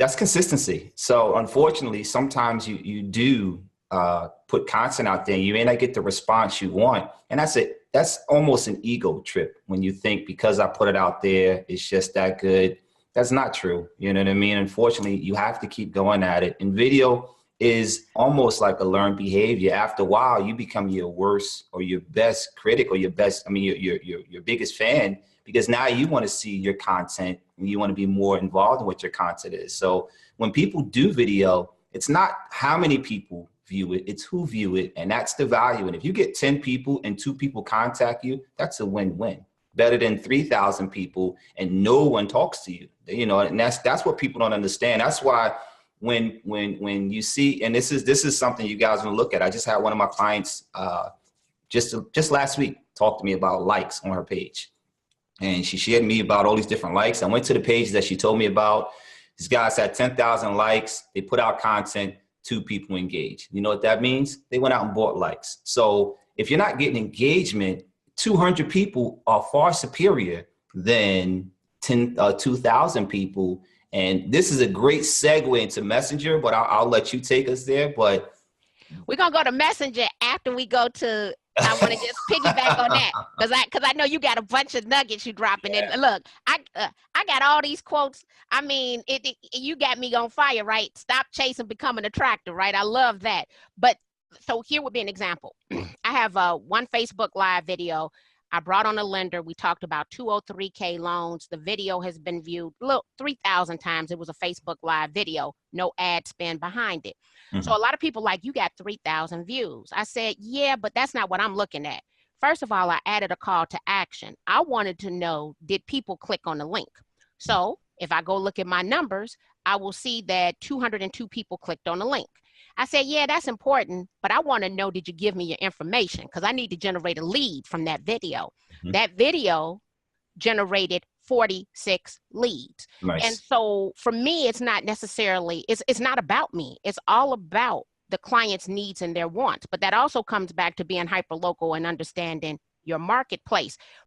That's consistency. So unfortunately, sometimes you do put content out there, you may not get the response you want. And that's it. That's almost an ego trip when you think because I put it out there, it's just that good. That's not true. You know what I mean? Unfortunately, you have to keep going at it. And video is almost like a learned behavior. After a while, you become your worst or your best critic or your best, I mean, your biggest fan, because now you want to see your content and you want to be more involved in what your content is. So when people do video, it's not how many people view it, it's who view it. And that's the value. And if you get 10 people and 2 people contact you, that's a win-win. Better than 3,000 people and no one talks to you, you know, and that's what people don't understand. That's why when you see, and this is something you guys want to look at. I just had one of my clients just last week talk to me about likes on her page. And she shared me about all these different likes. I went to the page that she told me about. These guys had 10,000 likes. They put out content, 2 people engaged. You know what that means? They went out and bought likes. So if you're not getting engagement, 200 people are far superior than 2,000 people. And this is a great segue into Messenger, but I'll let you take us there. But we're going to go to Messenger after we go to, I want to just piggyback on that because I know you got a bunch of nuggets you dropping in. Look, I got all these quotes. I mean, you got me on fire, right? Stop chasing, become an attractor, right? I love that. But so here would be an example. I have one Facebook Live video. I brought on a lender. We talked about 203K loans. The video has been viewed 3,000 times. It was a Facebook Live video, no ad spend behind it. Mm-hmm. So a lot of people like, you got 3,000 views. I said, yeah, but that's not what I'm looking at. First of all, I added a call to action. I wanted to know, did people click on the link? So if I go look at my numbers, I will see that 202 people clicked on the link. I said, yeah, that's important, but I want to know, did you give me your information? Because I need to generate a lead from that video. Mm-hmm. That video generated 46 leads. Nice. And so for me, it's not necessarily, it's not about me. It's all about the client's needs and their wants. But that also comes back to being hyper-local and understanding your marketplace.